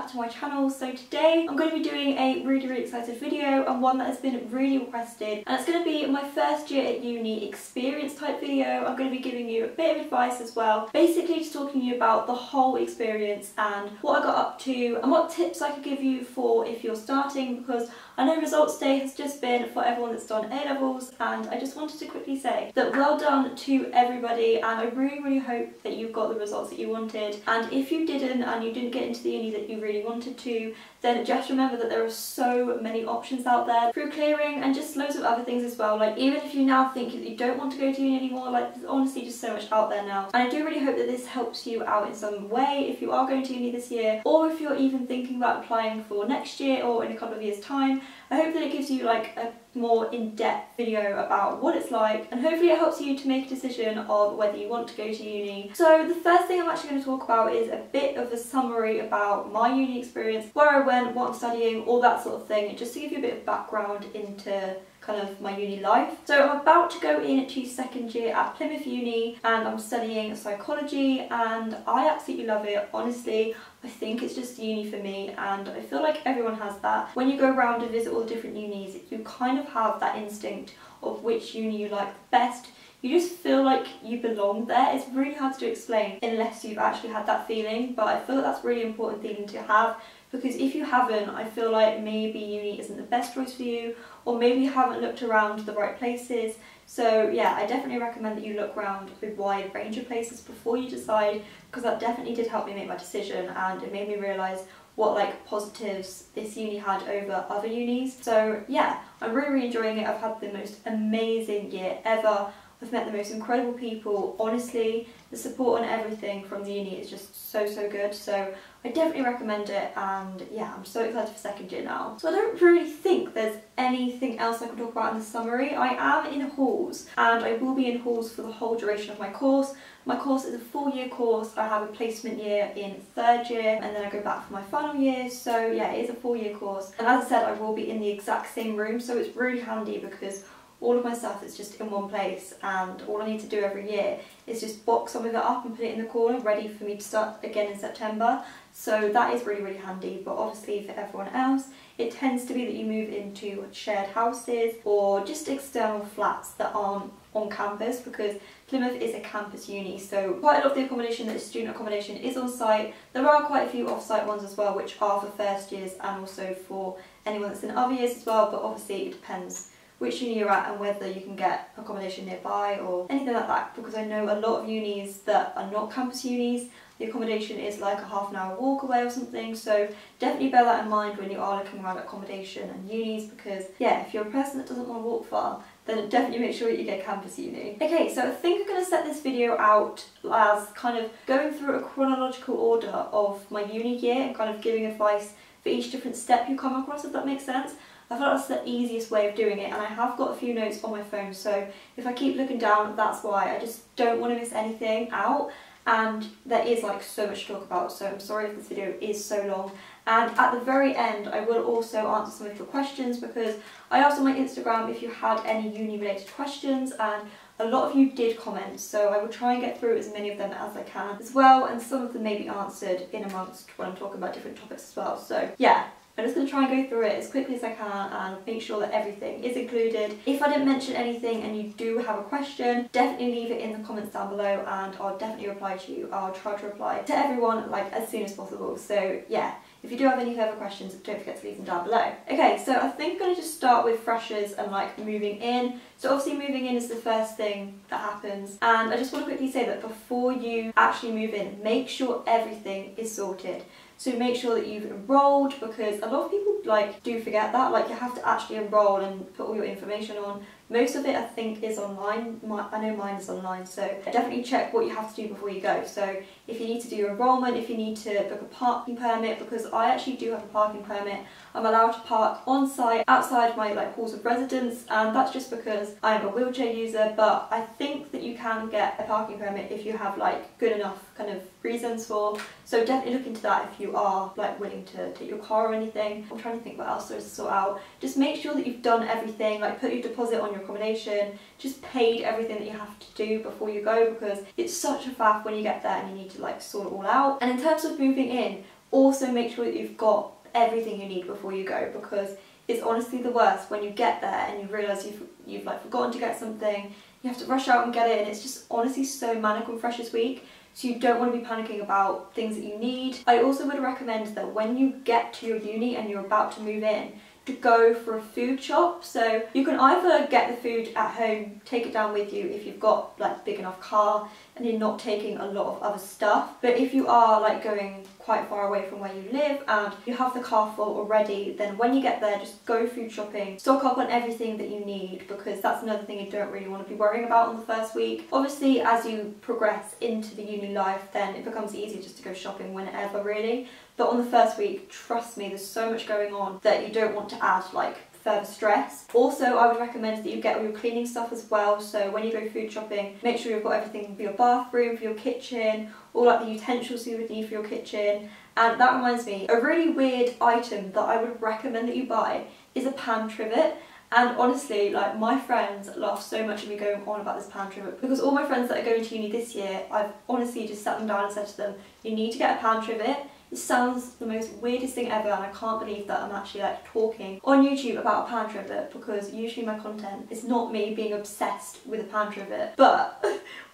back to my channel. So today I'm going to be doing a really excited video, and one that has been really requested, and it's going to be my first year at uni experience type video. I'm going to be giving you a bit of advice as well, basically just talking to you about the whole experience and what I got up to and what tips I could give you for if you're starting, because I know results day has just been for everyone that's done A-levels, and I just wanted to quickly say that well done to everybody, and I really hope that you got the results that you wanted. And if you didn't and you didn't get into the uni that you really wanted to, then just remember that there are so many options out there through clearing and just loads of other things as well. Like, even if you now think that you don't want to go to uni anymore, like, there's honestly just so much out there now. And I do really hope that this helps you out in some way if you are going to uni this year, or if you're even thinking about applying for next year or in a couple of years' time. I hope that it gives you like a more in-depth video about what it's like, and hopefully it helps you to make a decision of whether you want to go to uni. So the first thing I'm actually going to talk about is a bit of a summary about my uni experience, where I went, what I'm studying, all that sort of thing, just to give you a bit of background into kind of my uni life. So I'm about to go into second year at Plymouth Uni, and I'm studying psychology, and I absolutely love it. Honestly, I think it's just uni for me, and I feel like everyone has that. When you go around and visit all the different unis, you kind of have that instinct of which uni you like the best. You just feel like you belong there. It's really hard to explain unless you've actually had that feeling, but I feel like that's a really important thing to have, because if you haven't, I feel like maybe uni isn't the best choice for you, or maybe you haven't looked around the right places. So yeah, I definitely recommend that you look around a wide range of places before you decide, because that definitely did help me make my decision, and it made me realise what like positives this uni had over other unis. So yeah, I'm really enjoying it. I've had the most amazing year ever. I've met the most incredible people. Honestly, the support and everything from the uni is just so good. So I definitely recommend it, and yeah, I'm so excited for second year now. So I don't really think there's anything else I can talk about in the summary. I am in halls, and I will be in halls for the whole duration of my course. My course is a 4-year course. I have a placement year in third year, and then I go back for my final year. So yeah, it is a 4-year course. And as I said, I will be in the exact same room, so it's really handy because all of my stuff is just in one place, and all I need to do every year is just box some of it up and put it in the corner ready for me to start again in September. So that is really handy. But obviously for everyone else, it tends to be that you move into shared houses or just external flats that aren't on campus, because Plymouth is a campus uni, so quite a lot of the accommodation that is student accommodation is on site. There are quite a few off-site ones as well, which are for first years and also for anyone that's in other years as well, but obviously it depends which uni you're at and whether you can get accommodation nearby or anything like that, because I know a lot of unis that are not campus unis, the accommodation is like a half-an-hour walk away or something. So definitely bear that in mind when you are looking around at accommodation and unis, because yeah, if you're a person that doesn't want to walk far, then definitely make sure that you get campus uni. Okay, so I think I'm going to set this video out as kind of going through a chronological order of my uni year and kind of giving advice for each different step you come across, if that makes sense. I feel like that's the easiest way of doing it, and I have got a few notes on my phone, so if I keep looking down, that's why. I just don't want to miss anything out, and there is like so much to talk about, so I'm sorry if this video is so long. And at the very end, I will also answer some of your questions, because I asked on my Instagram if you had any uni related questions, and a lot of you did comment, so I will try and get through as many of them as I can as well, and some of them may be answered in amongst when I'm talking about different topics as well. So yeah, I'm just going to try and go through it as quickly as I can and make sure that everything is included. If I didn't mention anything and you do have a question, definitely leave it in the comments down below, and I'll definitely reply to you. I'll try to reply to everyone like as soon as possible. So yeah, if you do have any further questions, don't forget to leave them down below. Okay, so I think I'm going to just start with freshers and like moving in. So obviously moving in is the first thing that happens, and I just want to quickly say that before you actually move in, make sure everything is sorted. So make sure that you've enrolled, because a lot of people like do forget that, like you have to actually enroll and put all your information on. Most of it I think is online. I know mine is online, so definitely check what you have to do before you go. So if you need to do your enrolment, if you need to book a parking permit, because I actually do have a parking permit, I'm allowed to park on site outside my like halls of residence, and that's just because I'm a wheelchair user. But I think that you can get a parking permit if you have like good enough kind of reasons for. So definitely look into that if you are like willing to take your car or anything. I'm trying to think what else there is to sort out. Just make sure that you've done everything, like put your deposit on your accommodation, just paid everything that you have to do before you go, because it's such a faff when you get there and you need to like sort it all out. And in terms of moving in, Also make sure that you've got everything you need before you go, because it's honestly the worst when you get there and you realise you've like forgotten to get something, you have to rush out and get it, and it's just honestly so manic on Freshers Week. So you don't want to be panicking about things that you need. I also would recommend that when you get to your uni and you're about to move in, to go for a food shop. So you can either get the food at home, take it down with you if you've got like a big enough car and you're not taking a lot of other stuff. But if you are like going quite far away from where you live and you have the car full already, then when you get there, just go food shopping, stock up on everything that you need, because that's another thing you don't really want to be worrying about on the first week. Obviously, as you progress into the uni life, then it becomes easier just to go shopping whenever really. But on the first week, trust me, there's so much going on that you don't want to add like further stress. Also, I would recommend that you get all your cleaning stuff as well. So when you go food shopping, make sure you've got everything for your bathroom, for your kitchen, all like the utensils you would need for your kitchen. And that reminds me, a really weird item that I would recommend that you buy is a pan trivet. And honestly, like, my friends laugh so much at me going on about this pan trivet, because all my friends that are going to uni this year, I've honestly just sat them down and said to them, you need to get a pan trivet. It sounds the most weirdest thing ever, and I can't believe that I'm actually like talking on YouTube about a pan trivet, because usually my content is not me being obsessed with a pan trivet. But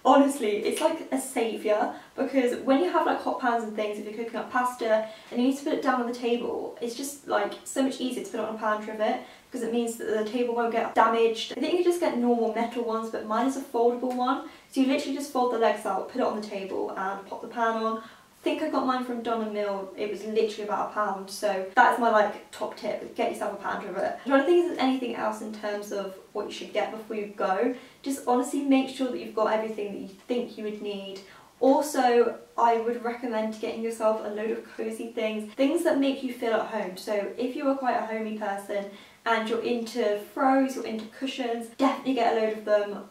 honestly, it's like a saviour, because when you have like hot pans and things, if you're cooking up pasta and you need to put it down on the table, it's just like so much easier to put it on a pan trivet, because it means that the table won't get damaged. I think you can just get normal metal ones, but mine is a foldable one, so you literally just fold the legs out, put it on the table and pop the pan on. I think I got mine from Don & Mill. It was literally about £1, so that's my like top tip, get yourself a pan trivet. I'm trying to think if there's anything else in terms of what you should get before you go. Just honestly make sure that you've got everything that you think you would need. Also, I would recommend getting yourself a load of cosy things that make you feel at home. So if you are quite a homey person and you're into throws, you're into cushions, definitely get a load of them.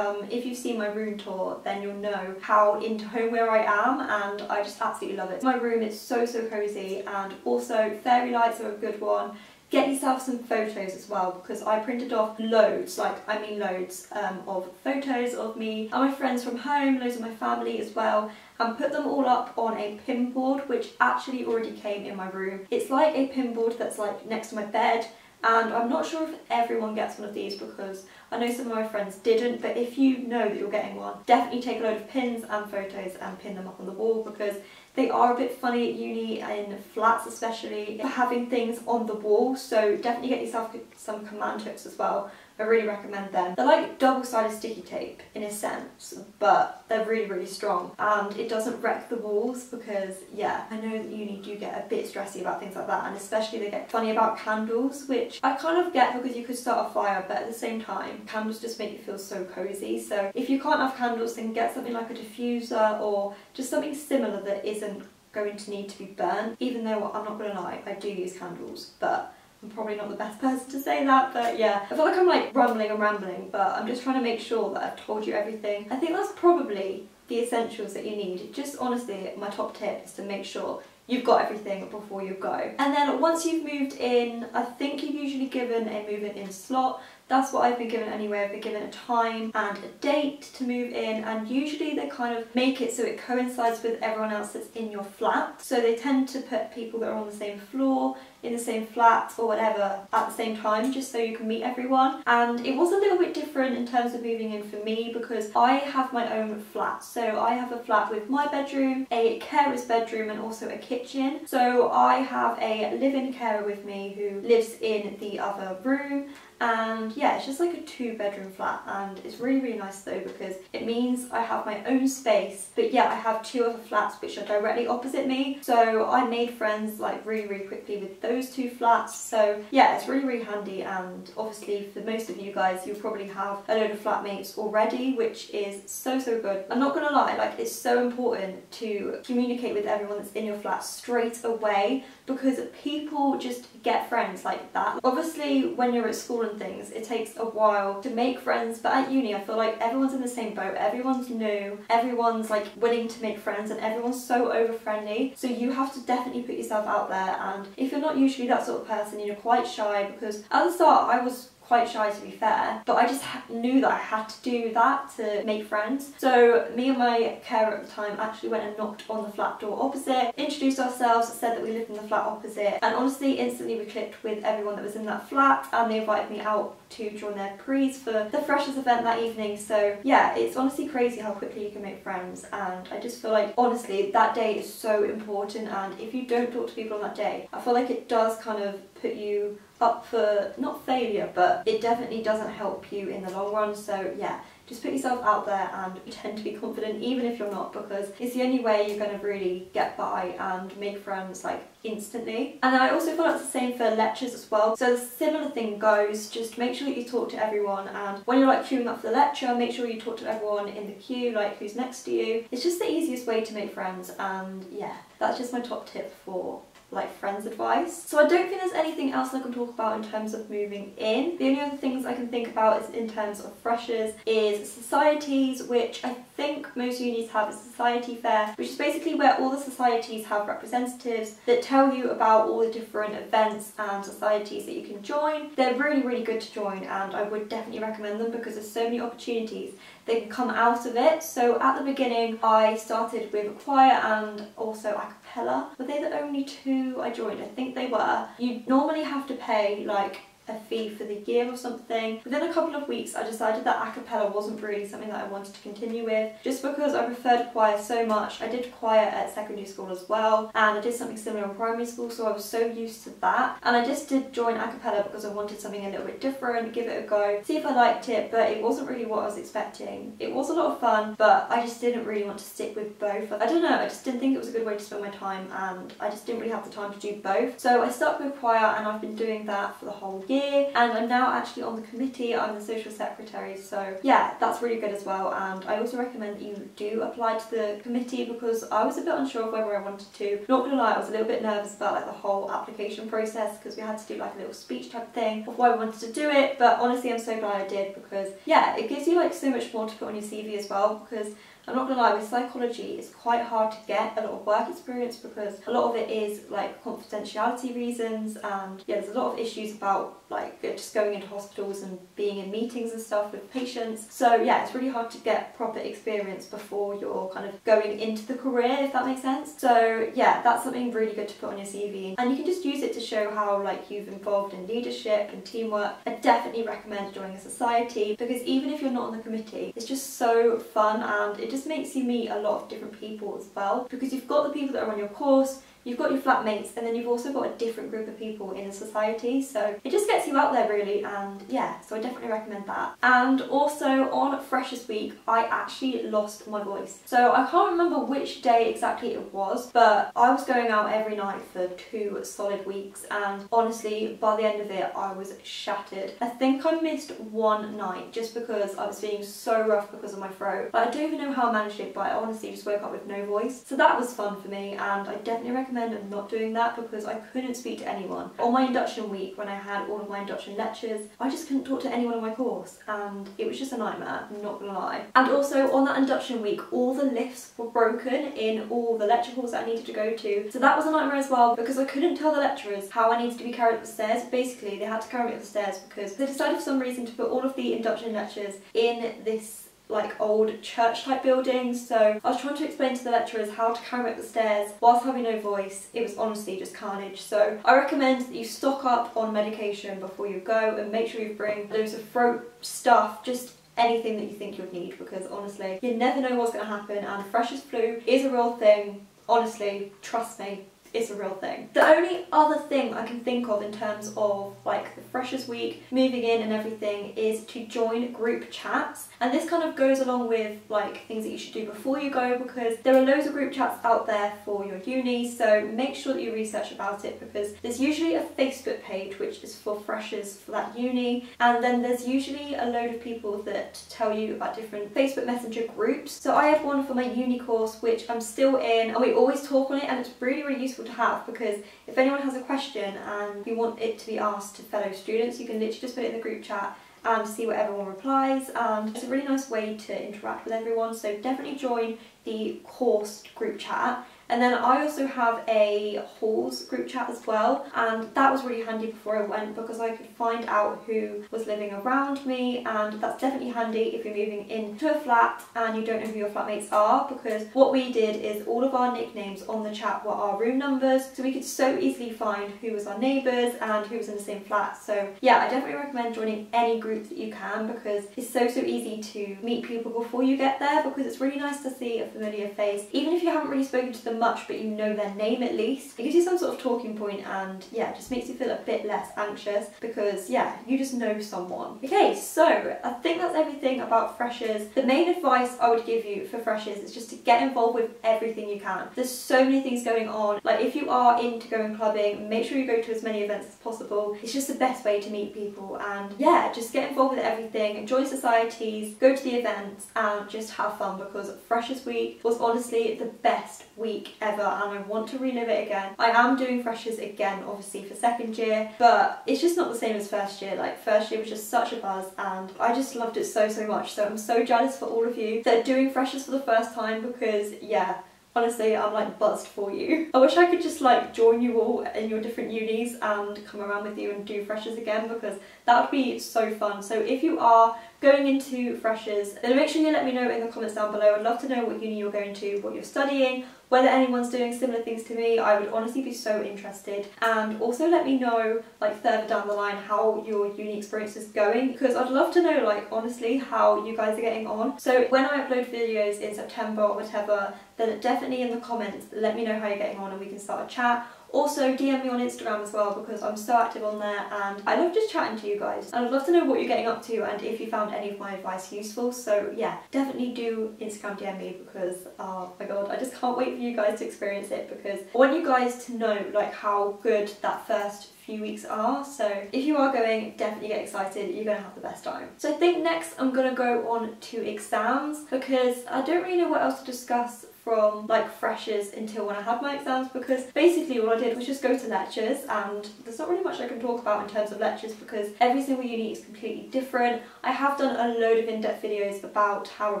If you've seen my room tour, then you'll know how into homeware I am, and I just absolutely love it. My room is so cozy, and also fairy lights are a good one. Get yourself some photos as well, because I printed off loads, like I mean loads, of photos of me and my friends from home, loads of my family as well, and put them all up on a pin board, which actually already came in my room. It's like a pin board that's like next to my bed. And I'm not sure if everyone gets one of these, because I know some of my friends didn't, but if you know that you're getting one, definitely take a load of pins and photos and pin them up on the wall, because they are a bit funny at uni, in flats especially, for having things on the wall. So definitely get yourself some command hooks as well. I really recommend them. They're like double-sided sticky tape in a sense, but they're really strong, and it doesn't wreck the walls, because yeah, I know that uni do get a bit stressy about things like that, and especially they get funny about candles, which I kind of get because you could start a fire, but at the same time candles just make you feel so cozy. So if you can't have candles, then get something like a diffuser or just something similar that isn't going to need to be burnt. Even though, I'm not gonna lie, I do use candles, but I'm probably not the best person to say that. But yeah, I feel like I'm like rumbling and rambling, but I'm just trying to make sure that I've told you everything. I think that's probably the essentials that you need. Just honestly, my top tip is to make sure you've got everything before you go. And then once you've moved in, I think you're usually given a move-in slot. That's what I've been given anyway. I've been given a time and a date to move in, and usually they kind of make it so it coincides with everyone else that's in your flat. So they tend to put people that are on the same floor, in the same flat or whatever at the same time, just so you can meet everyone. And it was a little bit different in terms of moving in for me, because I have my own flat. So I have a flat with my bedroom, a carer's bedroom, and also a kitchen. So I have a live-in carer with me who lives in the other room. And yeah, it's just like a 2-bedroom flat, and it's really nice though, because it means I have my own space. But yeah, I have 2 other flats which are directly opposite me, so I made friends like really quickly with those 2 flats. So yeah, it's really handy, and obviously for most of you guys, you'll probably have a load of flatmates already, which is so good. I'm not gonna lie, like, it's so important to communicate with everyone that's in your flat straight away, because people just get friends like that. Obviously when you're at school and things, it takes a while to make friends, but at uni I feel like everyone's in the same boat, everyone's new, everyone's like willing to make friends, and everyone's so over friendly. So you have to definitely put yourself out there, and if you're not usually that sort of person, you're quite shy, because at the start I was quite shy to be fair, but I just knew that I had to do that to make friends. So me and my carer at the time actually went and knocked on the flat door opposite, introduced ourselves, said that we lived in the flat opposite, and honestly instantly we clicked with everyone that was in that flat, and they invited me out to join their prees for the freshers event that evening. So yeah, it's honestly crazy how quickly you can make friends, and I just feel like honestly that day is so important, and if you don't talk to people on that day, I feel like it does kind of put you up for, not failure, but it definitely doesn't help you in the long run. So yeah, just put yourself out there and pretend to be confident even if you're not, because it's the only way you're going to really get by and make friends like instantly. And I also feel like it's the same for lectures as well. So the similar thing goes, just make sure that you talk to everyone, and when you're like queuing up for the lecture, make sure you talk to everyone in the queue, like who's next to you. It's just the easiest way to make friends, and yeah, that's just my top tip for like friends advice. So I don't think there's anything else I can talk about in terms of moving in. The only other things I can think about is in terms of freshers is societies, which I think most unis have a society fair, which is basically where all the societies have representatives that tell you about all the different events and societies that you can join. They're really, really good to join, and I would definitely recommend them because there's so many opportunities that can come out of it. So at the beginning I started with a choir and also a cappella. Were they the only two I joined? I think they were. You normally have to pay like a fee for the year or something. Within a couple of weeks I decided that a cappella wasn't really something that I wanted to continue with, just because I preferred choir so much. I did choir at secondary school as well, and I did something similar in primary school, so I was so used to that, and I just did join a cappella because I wanted something a little bit different, give it a go, see if I liked it, but it wasn't really what I was expecting. It was a lot of fun, but I just didn't really want to stick with both. I don't know, I just didn't think it was a good way to spend my time, and I just didn't really have the time to do both. So I stuck with choir, and I've been doing that for the whole year, and I'm now actually on the committee. I'm the social secretary, so yeah, that's really good as well. And I also recommend that you do apply to the committee, because I was a bit unsure of whether I wanted to. Not gonna lie, I was a little bit nervous about like the whole application process, because we had to do like a little speech type thing of why I wanted to do it, but honestly I'm so glad I did, because yeah, it gives you like so much more to put on your CV as well, because I'm not gonna lie, with psychology it's quite hard to get a lot of work experience, because a lot of it is like confidentiality reasons, and yeah, there's a lot of issues about like just going into hospitals and being in meetings and stuff with patients. So yeah, it's really hard to get proper experience before you're kind of going into the career, if that makes sense. So yeah, that's something really good to put on your CV, and you can just use it to show how like you've involved in leadership and teamwork. I definitely recommend joining a society, because even if you're not on the committee, it's just so fun, and it just makes you meet a lot of different people as well, because you've got the people that are on your course, you've got your flatmates, and then you've also got a different group of people in a society, so it just gets you out there really. And yeah, so I definitely recommend that. And also on Freshers Week I actually lost my voice. So I can't remember which day exactly it was, but I was going out every night for 2 solid weeks, and honestly by the end of it I was shattered. I think I missed one night just because I was feeling so rough because of my throat. Like, I don't even know how I managed it, but I honestly just woke up with no voice. So that was fun for me, and I definitely recommend not doing that, because I couldn't speak to anyone. On my induction week, when I had all of my induction lectures, I just couldn't talk to anyone on my course, and it was just a nightmare, I'm not gonna lie. And also on that induction week, all the lifts were broken in all the lecture halls that I needed to go to, so that was a nightmare as well, because I couldn't tell the lecturers how I needed to be carried up the stairs. Basically they had to carry me up the stairs because they decided for some reason to put all of the induction lectures in this like old church type building. So I was trying to explain to the lecturers how to carry up the stairs whilst having no voice. It was honestly just carnage. So I recommend that you stock up on medication before you go, and make sure you bring loads of throat stuff, just anything that you think you'll need, because honestly you never know what's going to happen, and freshers flu is a real thing. Honestly, trust me, it's a real thing. The only other thing I can think of in terms of like the Freshers Week, moving in and everything, is to join group chats. And this kind of goes along with like things that you should do before you go, because there are loads of group chats out there for your uni, so make sure that you research about it, because there's usually a Facebook page which is for freshers for that uni, and then there's usually a load of people that tell you about different Facebook Messenger groups. So I have one for my uni course which I'm still in, and we always talk on it, and it's really, really useful to have, because if anyone has a question and you want it to be asked to fellow students, you can literally just put it in the group chat and see what everyone replies, and it's a really nice way to interact with everyone. So definitely join the course group chat. And then I also have a halls group chat as well, and that was really handy before I went because I could find out who was living around me, and that's definitely handy if you're moving into a flat and you don't know who your flatmates are, because what we did is all of our nicknames on the chat were our room numbers, so we could so easily find who was our neighbours and who was in the same flat. So yeah, I definitely recommend joining any groups that you can because it's so easy to meet people before you get there, because it's really nice to see a familiar face, even if you haven't really spoken to them much but you know their name at least. It gives you some sort of talking point, and yeah, it just makes you feel a bit less anxious because yeah, you just know someone. Okay, so I think that's everything about freshers. The main advice I would give you for freshers is just to get involved with everything you can. There's so many things going on. Like if you are into going clubbing, make sure you go to as many events as possible. It's just the best way to meet people, and yeah, just get involved with everything, join societies, go to the events and just have fun, because Freshers Week was honestly the best week ever and I want to relive it again. I am doing Freshers again obviously for second year, but it's just not the same as first year. Like first year was just such a buzz and I just loved it so much, so I'm so jealous for all of you that are doing Freshers for the first time, because yeah, honestly, I'm like buzzed for you. I wish I could just like join you all in your different unis and come around with you and do freshers again, because that would be so fun. So if you are going into freshers, then make sure you let me know in the comments down below. I'd love to know what uni you're going to, what you're studying, whether anyone's doing similar things to me. I would honestly be so interested. And also let me know like further down the line how your uni experience is going, because I'd love to know like honestly how you guys are getting on. So when I upload videos in September or whatever, then definitely in the comments let me know how you're getting on and we can start a chat. Also DM me on Instagram as well, because I'm so active on there and I love just chatting to you guys. And I'd love to know what you're getting up to and if you found any of my advice useful. So yeah, definitely do Instagram DM me, because oh my god, I just can't wait for you guys to experience it, because I want you guys to know like how good that first few weeks are. So if you are going, definitely get excited, you're gonna have the best time. So I think next I'm gonna go on to exams, because I don't really know what else to discuss from like freshers until when I had my exams, because basically all I did was just go to lectures and there's not really much I can talk about in terms of lectures because every single uni is completely different. I have done a load of in-depth videos about how I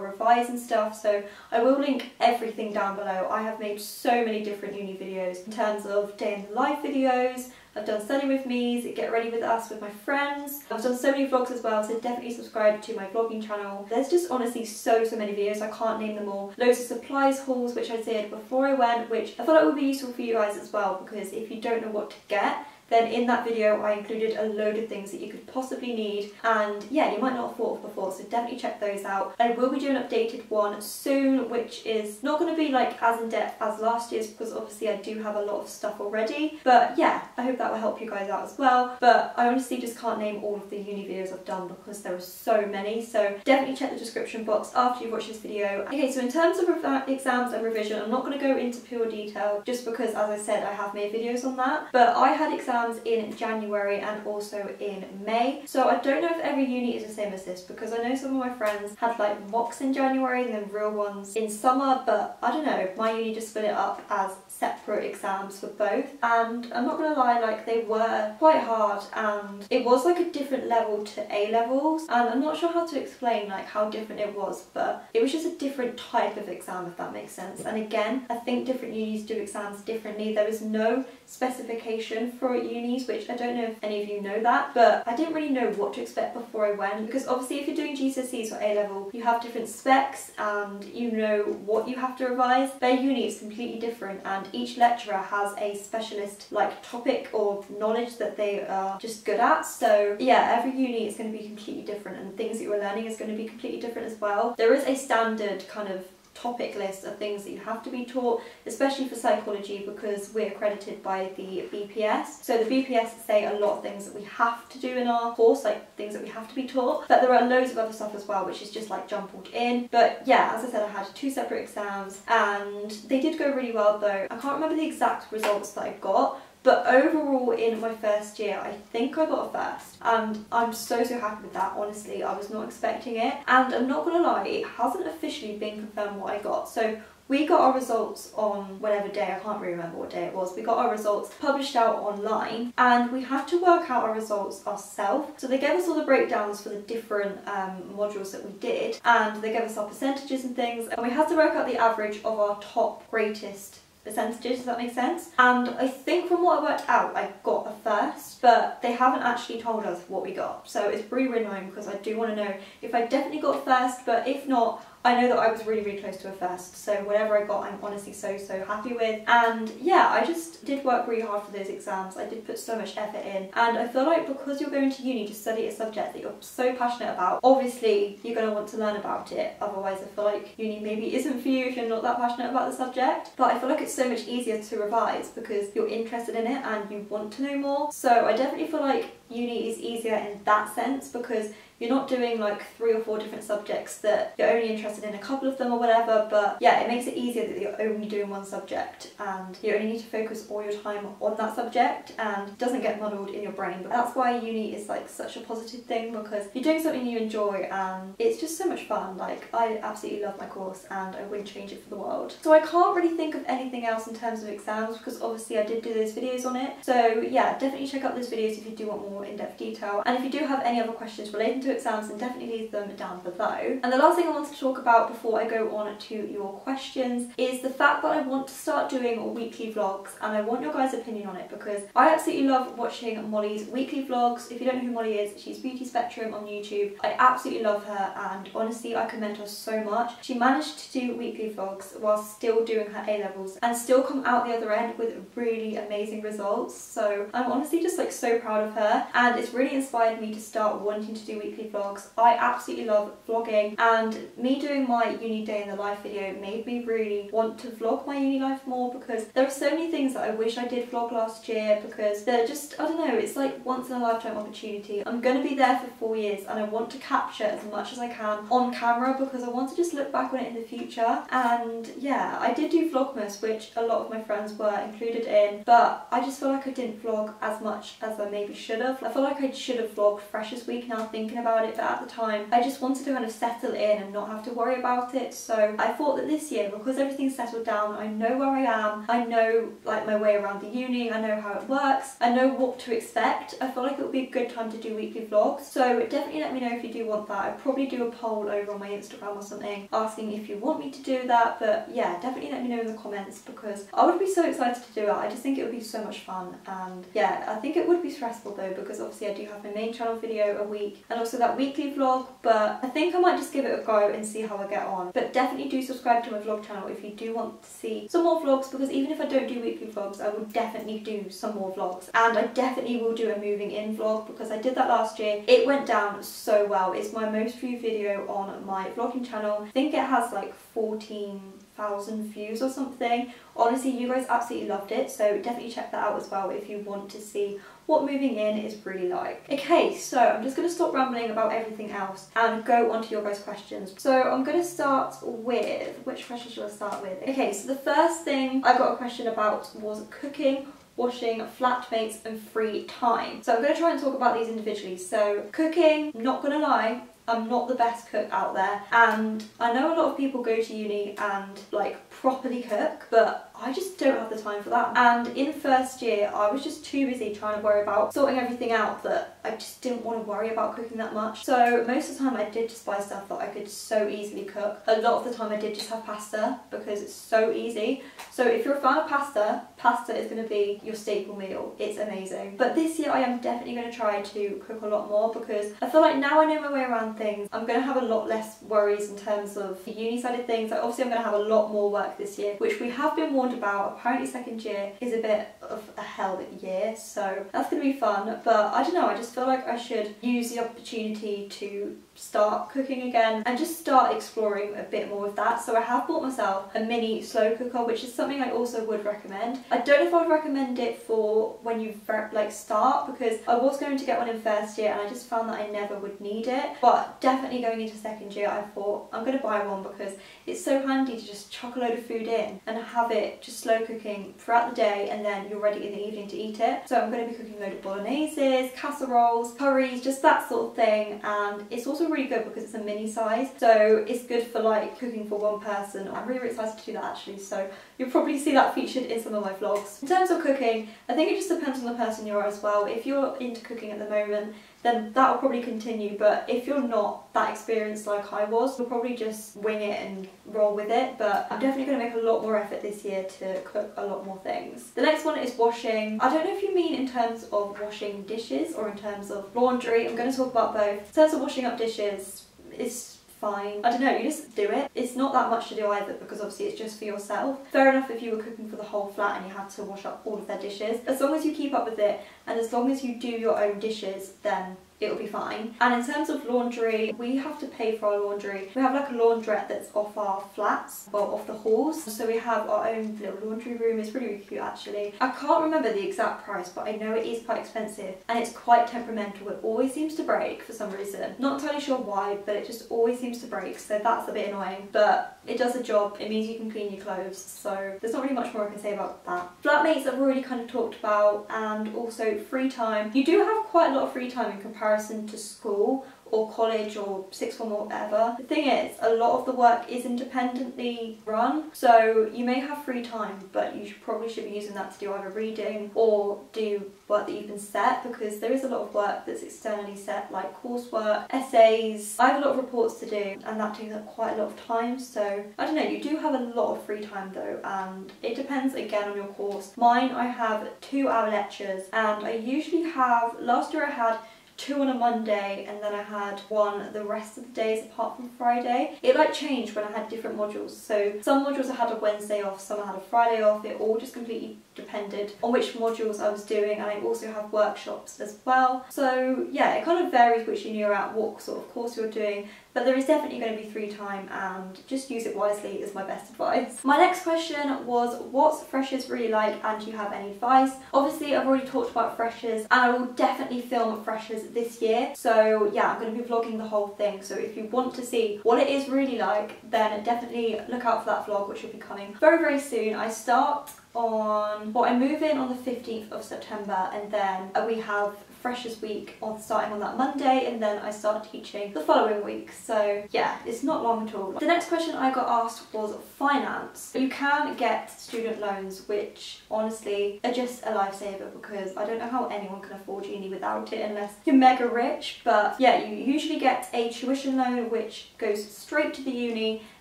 revise and stuff, so I will link everything down below. I have made so many different uni videos in terms of day in the life videos. I've done study with me's, get ready with us with my friends. I've done so many vlogs as well, so definitely subscribe to my vlogging channel. There's just honestly so many videos, I can't name them all. Loads of supplies hauls which I did before I went, which I thought it would be useful for you guys as well, because if you don't know what to get, then in that video I included a load of things that you could possibly need, and yeah, you might not have thought of before, so definitely check those out. I will be doing an updated one soon, which is not going to be like as in-depth as last year's, because obviously I do have a lot of stuff already, but yeah, I hope that will help you guys out as well. But I honestly just can't name all of the uni videos I've done because there are so many, so definitely check the description box after you've watched this video. Okay, so in terms of exams and revision, I'm not going to go into pure detail just because, as I said, I have made videos on that, but I had exams in January and also in May. So I don't know if every uni is the same as this, because I know some of my friends had like mocks in January and then real ones in summer, but I don't know, my uni just split it up as separate exams for both, and I'm not gonna lie, like they were quite hard and it was like a different level to A levels, and I'm not sure how to explain like how different it was, but it was just a different type of exam, if that makes sense. And again, I think different unis do exams differently. There is no specification for unis, which I don't know if any of you know that, but I didn't really know what to expect before I went, because obviously if you're doing GCSEs or A level, you have different specs and you know what you have to revise. Their uni is completely different, and each lecturer has a specialist like topic or knowledge that they are just good at. So yeah, every uni is going to be completely different, and things that you're learning is going to be completely different as well. There is a standard kind of topic list of things that you have to be taught, especially for psychology, because we're accredited by the BPS. So the BPS say a lot of things that we have to do in our course, like things that we have to be taught, but there are loads of other stuff as well which is just like jumbled in. But yeah, as I said, I had 2 separate exams and they did go really well though. I can't remember the exact results that I got, but overall in my first year, I think I got a first, and I'm so happy with that. Honestly, I was not expecting it, and I'm not gonna lie, it hasn't officially been confirmed what I got. So we got our results on whatever day, I can't really remember what day it was. We got our results published out online and we had to work out our results ourselves. So they gave us all the breakdowns for the different modules that we did, and they gave us our percentages and things, and we had to work out the average of our top greatest percentages, does that make sense? And I think from what I worked out, I got a first, but they haven't actually told us what we got. So it's really annoying because I do want to know if I definitely got a first, but if not, I know that I was really close to a first, so whatever I got I'm honestly so happy with. And yeah, I just did work really hard for those exams. I did put so much effort in, and I feel like because you're going to uni to study a subject that you're so passionate about, obviously you're going to want to learn about it, otherwise I feel like uni maybe isn't for you if you're not that passionate about the subject. But I feel like it's so much easier to revise because you're interested in it and you want to know more. So I definitely feel like uni is easier in that sense because you're not doing like 3 or 4 different subjects that you're only interested in a couple of them or whatever, but yeah, it makes it easier that you're only doing one subject and you only need to focus all your time on that subject and it doesn't get muddled in your brain. But that's why uni is like such a positive thing, because you're doing something you enjoy and it's just so much fun. Like, I absolutely love my course and I wouldn't change it for the world. So I can't really think of anything else in terms of exams because obviously I did do those videos on it. So yeah, definitely check out those videos if you do want more in-depth detail, and if you do have any other questions relating to exams, then definitely leave them down below. And the last thing I want to talk about before I go on to your questions is the fact that I want to start doing weekly vlogs, and I want your guys' opinion on it because I absolutely love watching Molly's weekly vlogs. If you don't know who Molly is, she's Beauty Spectrum on YouTube. I absolutely love her and honestly I commend her so much. She managed to do weekly vlogs while still doing her A-levels and still come out the other end with really amazing results. So I'm honestly just like so proud of her, and it's really inspired me to start wanting to do weekly vlogs. I absolutely love vlogging, and me doing my uni day in the life video made me really want to vlog my uni life more because there are so many things that I wish I did vlog last year because they're just, I don't know, it's like once in a lifetime opportunity. I'm going to be there for 4 years and I want to capture as much as I can on camera because I want to just look back on it in the future. And yeah, I did do Vlogmas, which a lot of my friends were included in, but I just feel like I didn't vlog as much as I maybe should have. I feel like I should have vlogged Freshers Week now thinking about it, but at the time I just wanted to kind of settle in and not have to worry about it. So I thought that this year, because everything's settled down, I know where I am, I know like my way around the uni, I know how it works, I know what to expect. I feel like it would be a good time to do weekly vlogs. So definitely let me know if you do want that. I'd probably do a poll over on my Instagram or something asking if you want me to do that, but yeah, definitely let me know in the comments because I would be so excited to do it. I just think it would be so much fun. And yeah, I think it would be stressful though because obviously I do have my main channel video a week and also that weekly vlog, but I think I might just give it a go and see how I get on. But definitely do subscribe to my vlog channel if you do want to see some more vlogs, because even if I don't do weekly vlogs, I will definitely do some more vlogs. And I definitely will do a moving in vlog because I did that last year. It went down so well. It's my most viewed video on my vlogging channel. I think it has like 14,000 views or something. Honestly, you guys absolutely loved it, so definitely check that out as well if you want to see what moving in is really like. Okay, so I'm just going to stop rambling about everything else and go on to your guys' questions. So I'm going to start with, which question should I start with? Okay, so the first thing I got a question about was cooking, washing, flatmates and free time. So I'm going to try and talk about these individually. So cooking, not going to lie, I'm not the best cook out there, and I know a lot of people go to uni and like properly cook, but I just don't have the time for that. And in first year I was just too busy trying to worry about sorting everything out that I just didn't want to worry about cooking that much. So most of the time I did just buy stuff that I could so easily cook. A lot of the time I did just have pasta because it's so easy. So if you're a fan of pasta, pasta is going to be your staple meal. It's amazing. But this year I am definitely going to try to cook a lot more because I feel like now I know my way around things, I'm going to have a lot less worries in terms of the uni side of things. Like obviously I'm going to have a lot more work this year, which we have been warned about. Apparently second year is a bit of a hell year, so that's going to be fun. But I don't know, I just feel like I should use the opportunity to start cooking again and just start exploring a bit more with that. So I have bought myself a mini slow cooker, which is something I also would recommend. I don't know if I would recommend it for when you like start, because I was going to get one in first year and I just found that I never would need it. But definitely going into second year I thought I'm going to buy one because it's so handy to just chuck a load of food in and have it just slow cooking throughout the day, and then you're ready in the evening to eat it. So I'm going to be cooking a load of bologneses, casseroles, curries, just that sort of thing. And it's also really good because it's a mini size, so it's good for like cooking for one person. I'm really excited to do that actually, so you'll probably see that featured in some of my vlogs. In terms of cooking, I think it just depends on the person you are as well. If you're into cooking at the moment, then that'll probably continue. But if you're not that experienced like I was, you'll probably just wing it and roll with it. But I'm definitely going to make a lot more effort this year to cook a lot more things. The next one is washing. I don't know if you mean in terms of washing dishes or in terms of laundry. I'm going to talk about both. In terms of washing up dishes, it's fine. I don't know, you just do it. It's not that much to do either, because obviously it's just for yourself. Fair enough if you were cooking for the whole flat and you had to wash up all of their dishes. As long as you keep up with it and as long as you do your own dishes, then it'll be fine. And in terms of laundry, we have to pay for our laundry. We have like a laundrette that's off our flats, well, off the halls. So we have our own little laundry room. It's really, really cute actually. I can't remember the exact price, but I know it is quite expensive and it's quite temperamental. It always seems to break for some reason. Not entirely sure why, but it just always seems to break. So that's a bit annoying, but it does the job. It means you can clean your clothes. So there's not really much more I can say about that. Flatmates I've already kind of talked about, and also free time. You do have quite a lot of free time in comparison to school or college or sixth form or whatever. The thing is, a lot of the work is independently run, so you may have free time, but you probably should be using that to do either reading or do work that you've been set, because there is a lot of work that's externally set, like coursework, essays. I have a lot of reports to do and that takes up quite a lot of time, so I don't know, you do have a lot of free time though, and it depends again on your course. Mine, I have 2-hour lectures and I usually have, last year I had 2 on a Monday and then I had 1 the rest of the days apart from Friday. It like changed when I had different modules, so some modules I had a Wednesday off, some I had a Friday off. It all just completely depended on which modules I was doing, and I also have workshops as well. So yeah, it kind of varies which uni you're at, what sort of course you're doing, but there is definitely going to be free time and just use it wisely is my best advice. My next question was, what's freshers really like and do you have any advice? Obviously I've already talked about freshers and I will definitely film freshers this year, so yeah, I'm going to be vlogging the whole thing. So if you want to see what it is really like, then definitely look out for that vlog, which will be coming very, very soon. I start on, well, I move in on the 15th of September and then we have Freshers Week starting on that Monday, and then I start teaching the following week. So yeah, it's not long at all. The next question I got asked was finance. You can get student loans, which honestly are just a lifesaver, because I don't know how anyone can afford uni without it unless you're mega rich. But yeah, you usually get a tuition loan which goes straight to the uni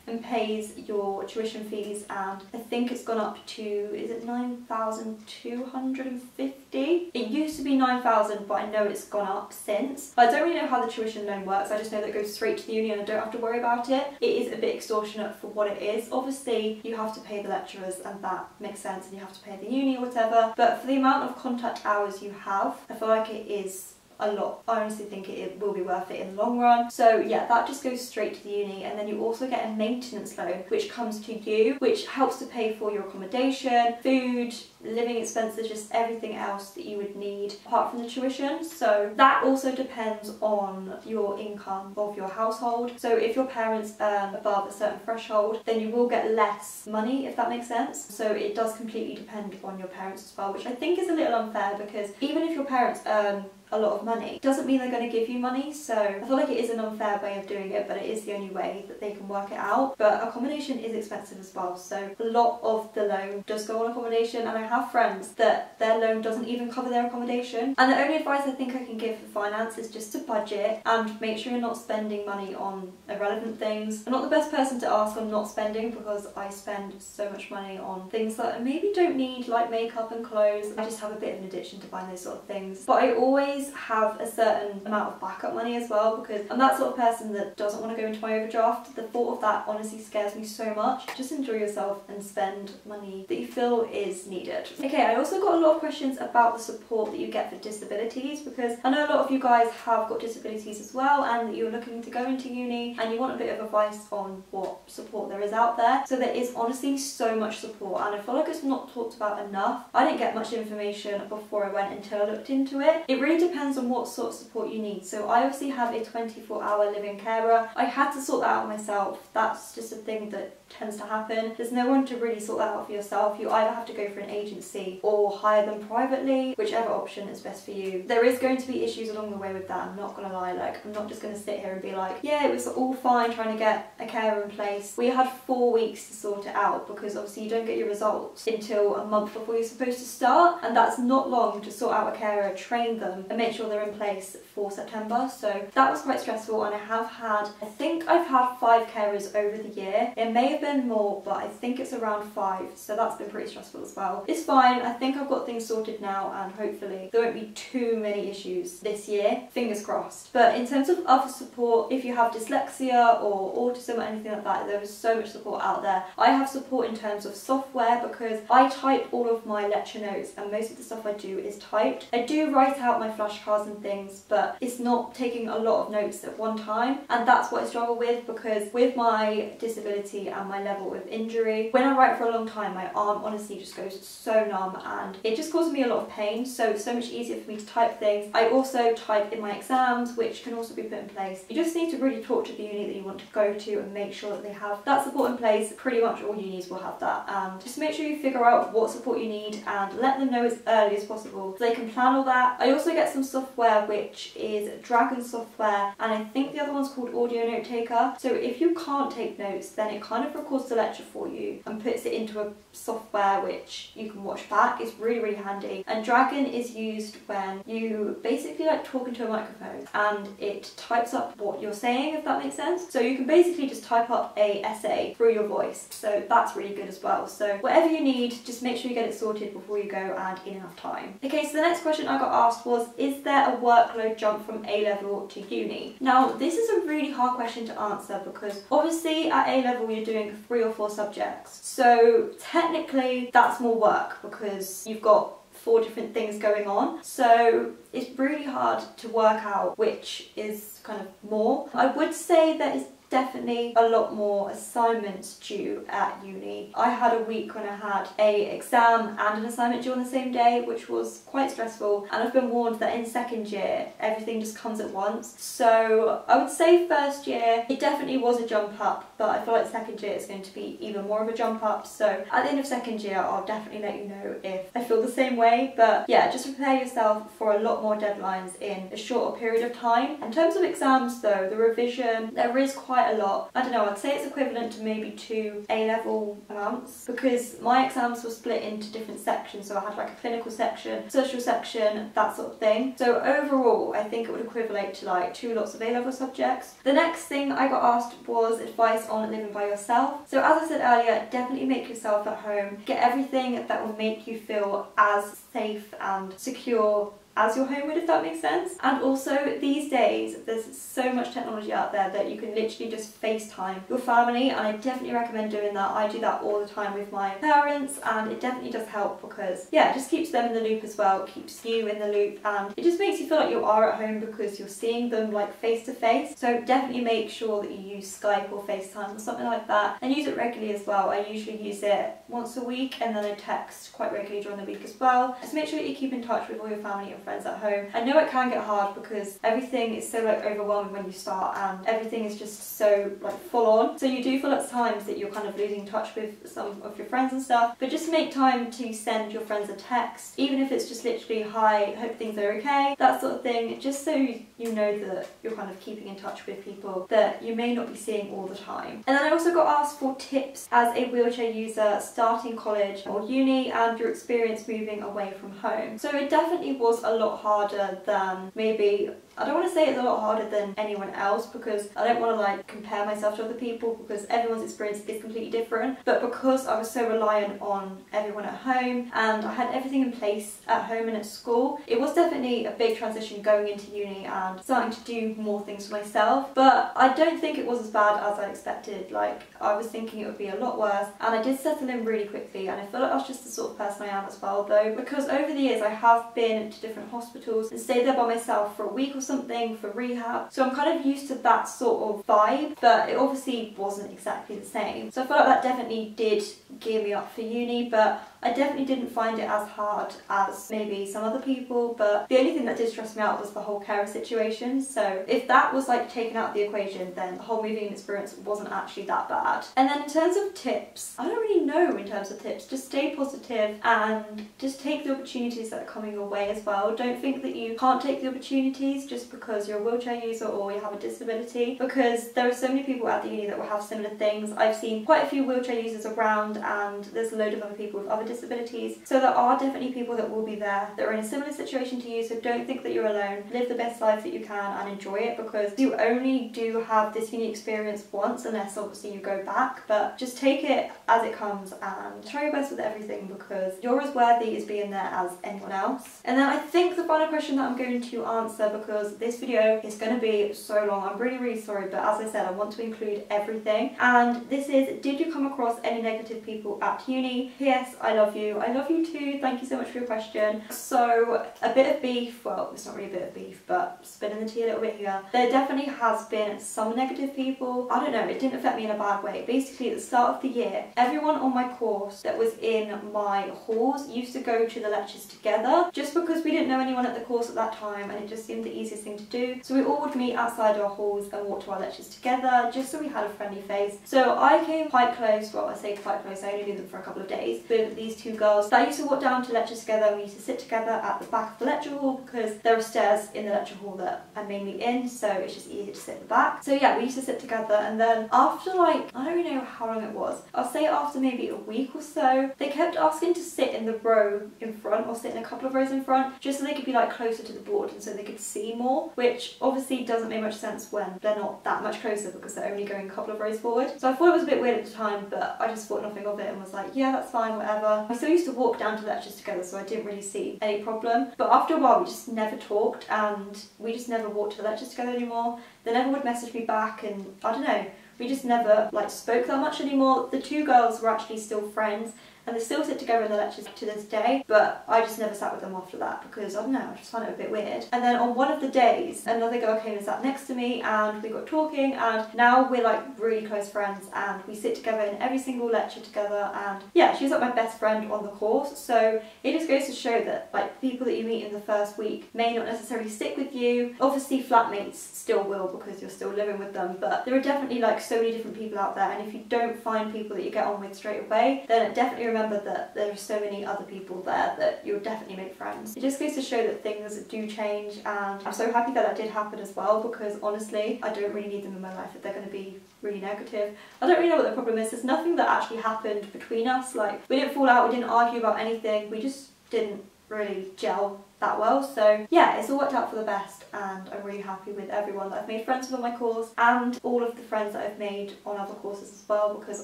and pays your tuition fees, and I think it's gone up to, is it 9,250? It used to be 9,000, but I know it's gone up since. I don't really know how the tuition loan works, I just know that it goes straight to the uni and I don't have to worry about it. It is a bit extortionate for what it is. Obviously you have to pay the lecturers and that makes sense, and you have to pay the uni or whatever, but for the amount of contact hours you have, I feel like it is a lot. I honestly think it will be worth it in the long run. So yeah, that just goes straight to the uni, and then you also get a maintenance loan which comes to you, which helps to pay for your accommodation, food, living expenses, just everything else that you would need apart from the tuition. So that also depends on your income of your household. So if your parents earn above a certain threshold, then you will get less money, if that makes sense. So it does completely depend on your parents as well, which I think is a little unfair, because even if your parents earn a lot of money, it doesn't mean they're going to give you money. So I feel like it is an unfair way of doing it, but it is the only way that they can work it out. But accommodation is expensive as well, so a lot of the loan does go on accommodation, and I have friends that their loan doesn't even cover their accommodation. And the only advice I think I can give for finance is just to budget and make sure you're not spending money on irrelevant things. I'm not the best person to ask on not spending, because I spend so much money on things that I maybe don't need, like makeup and clothes. I just have a bit of an addiction to buying those sort of things. But I always have a certain amount of backup money as well, because I'm that sort of person that doesn't want to go into my overdraft. The thought of that honestly scares me so much. Just enjoy yourself and spend money that you feel is needed. Okay, I also got a lot of questions about the support that you get for disabilities, because I know a lot of you guys have got disabilities as well and that you're looking to go into uni and you want a bit of advice on what support there is out there. So there is honestly so much support, and I feel like it's not talked about enough. I didn't get much information before I went until I looked into it. It really depends on what sort of support you need. So I obviously have a 24-hour living carer. I had to sort that out myself. That's just a thing that tends to happen. There's no one to really sort that out for yourself. You either have to go for an agency agency or hire them privately, whichever option is best for you. There is going to be issues along the way with that, I'm not gonna lie. Like, I'm not just gonna sit here and be like, yeah, it was all fine trying to get a carer in place. We had 4 weeks to sort it out because obviously you don't get your results until a month before you're supposed to start, and that's not long to sort out a carer, train them and make sure they're in place for September. So that was quite stressful, and I think I've had 5 carers over the year. It may have been more, but I think it's around 5, so that's been pretty stressful as well. It's fine, I think I've got things sorted now, and hopefully there won't be too many issues this year, fingers crossed. But in terms of other support, if you have dyslexia or autism or anything like that, there is so much support out there. I have support in terms of software because I type all of my lecture notes, and most of the stuff I do is typed. I do write out my flashcards and things, but it's not taking a lot of notes at one time, and that's what I struggle with because with my disability and my level of injury, when I write for a long time, my arm honestly just goes so numb and it just causes me a lot of pain, so it's so much easier for me to type things. I also type in my exams, which can also be put in place. You just need to really talk to the uni that you want to go to and make sure that they have that support in place. Pretty much all unis will have that, and just make sure you figure out what support you need and let them know as early as possible so they can plan all that. I also get some software which is Dragon software, and I think the other one's called Audio Note Taker. So if you can't take notes, then it kind of records the lecture for you and puts it into a software which you can watch back. It's really handy, and Dragon is used when you basically like talk into a microphone and it types up what you're saying, if that makes sense. So you can basically just type up a essay through your voice, so that's really good as well. So whatever you need, just make sure you get it sorted before you go and in enough time. Okay, so the next question I got asked was, is there a workload jump from A-level to uni? Now this is a really hard question to answer because obviously at A-level you're doing 3 or 4 subjects, so technically that's more work because you've got 4 different things going on, so it's really hard to work out which is kind of more. I would say that it's definitely a lot more assignments due at uni. I had a week when I had an exam and an assignment due on the same day, which was quite stressful, and I've been warned that in second year everything just comes at once. So I would say first year it definitely was a jump up, but I feel like second year is going to be even more of a jump up. So at the end of second year I'll definitely let you know if I feel the same way. But yeah, just prepare yourself for a lot more deadlines in a shorter period of time. In terms of exams though, the revision, there is quite a lot. I don't know, I'd say it's equivalent to maybe 2 A-level amounts because my exams were split into different sections. So I had like a clinical section, social section, that sort of thing. So overall I think it would equivalent to like 2 lots of A-level subjects. The next thing I got asked was advice on living by yourself. So as I said earlier, definitely make yourself at home. Get everything that will make you feel as safe and secure as your home would, if that makes sense. And also these days there's so much technology out there that you can literally just FaceTime your family, and I definitely recommend doing that. I do that all the time with my parents, and it definitely does help because yeah, it just keeps them in the loop as well, keeps you in the loop, and it just makes you feel like you are at home because you're seeing them like face to face. So definitely make sure that you use Skype or FaceTime or something like that, and use it regularly as well. I usually use it once a week, and then I text quite regularly during the week as well. Just make sure that you keep in touch with all your family and friends at home. I know it can get hard because everything is so like overwhelming when you start, and everything is just so like full on, so you do feel at times that you're kind of losing touch with some of your friends and stuff. But just make time to send your friends a text, even if it's just literally hi, hope things are okay, that sort of thing, just so you know that you're kind of keeping in touch with people that you may not be seeing all the time. And then I also got asked for tips as a wheelchair user starting college or uni and your experience moving away from home. So it definitely was a lot harder than maybe, I don't want to say it's a lot harder than anyone else because I don't want to like compare myself to other people because everyone's experience is completely different, but because I was so reliant on everyone at home and I had everything in place at home and at school, it was definitely a big transition going into uni and starting to do more things for myself. But I don't think it was as bad as I expected. Like, I was thinking it would be a lot worse, and I did settle in really quickly, and I feel like that's just the sort of person I am as well though, because over the years I have been to different hospitals and stayed there by myself for a week or something for rehab, so I'm kind of used to that sort of vibe, but it obviously wasn't exactly the same. So I feel like that definitely did gear me up for uni, but I definitely didn't find it as hard as maybe some other people, but the only thing that did stress me out was the whole carer situation. So if that was like taken out of the equation, then the whole moving experience wasn't actually that bad. And then in terms of tips, I don't really know in terms of tips. Just stay positive and just take the opportunities that are coming your way as well. Don't think that you can't take the opportunities just because you're a wheelchair user or you have a disability, because there are so many people at the uni that will have similar things. I've seen quite a few wheelchair users around, and there's a load of other people with other disabilities. So there are definitely people that will be there that are in a similar situation to you, so don't think that you're alone. Live the best life that you can and enjoy it, because you only do have this uni experience once, unless obviously you go back, but just take it as it comes and try your best with everything, because you're as worthy as being there as anyone else. And then I think the final question that I'm going to answer, because this video is going to be so long, I'm really sorry, but as I said, I want to include everything, and this is, did you come across any negative people at uni? P.S. I love you. I love you too. Thank you so much for your question. So a bit of beef, well, it's not really a bit of beef, but spilling the tea a little bit here. There definitely has been some negative people. I don't know, it didn't affect me in a bad way. Basically at the start of the year, everyone on my course that was in my halls used to go to the lectures together, just because we didn't know anyone at the course at that time and it just seemed the easiest thing to do. So we all would meet outside our halls and walk to our lectures together, just so we had a friendly face. So I came quite close, well I say quite close, I only knew them for a couple of days, with these two girls that used to walk down to lectures together, and we used to sit together at the back of the lecture hall, because there are stairs in the lecture hall that I'm mainly in, so it's just easier to sit at the back. So yeah, we used to sit together, and then after like, I don't really know how long it was, I'll say after maybe a week or so, they kept asking to sit in the row in front, or sit in a couple of rows in front, just so they could be like closer to the board and so they could see more, which obviously doesn't make much sense when they're not that much closer because they're only going a couple of rows forward. So I thought it was a bit weird at the time, but I just thought nothing of it and was like, yeah, that's fine, whatever. We still used to walk down to lectures together, so I didn't really see any problem. But after a while we just never talked, and we just never walked to the lectures together anymore. They never would message me back, and I don't know, we just never like spoke that much anymore. The two girls were actually still friends, and they still sit together in the lectures to this day, but I just never sat with them after that because, I don't know, I just found it a bit weird. And then on one of the days, another girl came and sat next to me, and we got talking, and now we're like really close friends, and we sit together in every single lecture together, and yeah, she's like my best friend on the course. So it just goes to show that like people that you meet in the first week may not necessarily stick with you. Obviously flatmates still will, because you're still living with them, but there are definitely like so many different people out there, and if you don't find people that you get on with straight away, then definitely remember that there are so many other people there that you'll definitely make friends. It just goes to show that things do change, and I'm so happy that that did happen as well, because honestly I don't really need them in my life if they're going to be really negative. I don't really know what the problem is. There's nothing that actually happened between us, like we didn't fall out, we didn't argue about anything, we just didn't really gel that well. So yeah, it's all worked out for the best, and I'm really happy with everyone that I've made friends with on my course, and all of the friends that I've made on other courses as well, because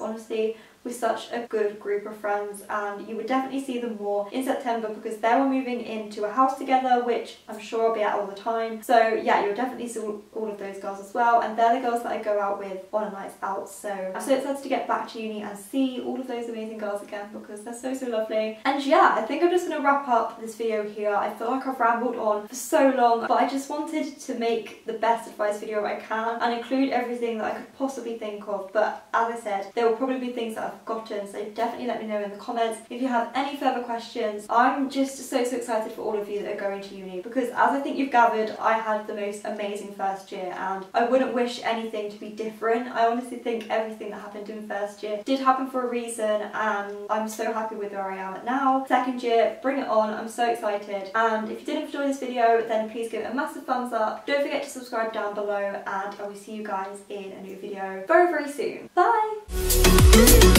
honestly we're such a good group of friends, and you would definitely see them more in September because they were moving into a house together, which I'm sure I'll be at all the time. So yeah, you'll definitely see all of those girls as well, and they're the girls that I go out with on a night out. So I'm so excited to get back to uni and see all of those amazing girls again, because they're so lovely. And yeah, I think I'm just going to wrap up this video here. I feel like I've rambled on for so long, but I just wanted to make the best advice video I can and include everything that I could possibly think of. But as I said, there will probably be things that I've forgotten, so definitely let me know in the comments if you have any further questions. I'm just so excited for all of you that are going to uni, because as I think you've gathered, I had the most amazing first year, and I wouldn't wish anything to be different. I honestly think everything that happened in first year did happen for a reason, and I'm so happy with where I am at now. Second year, bring it on, I'm so excited. And if you did enjoy this video, then please give it a massive thumbs up. Don't forget to subscribe down below, and I will see you guys in a new video very soon. Bye!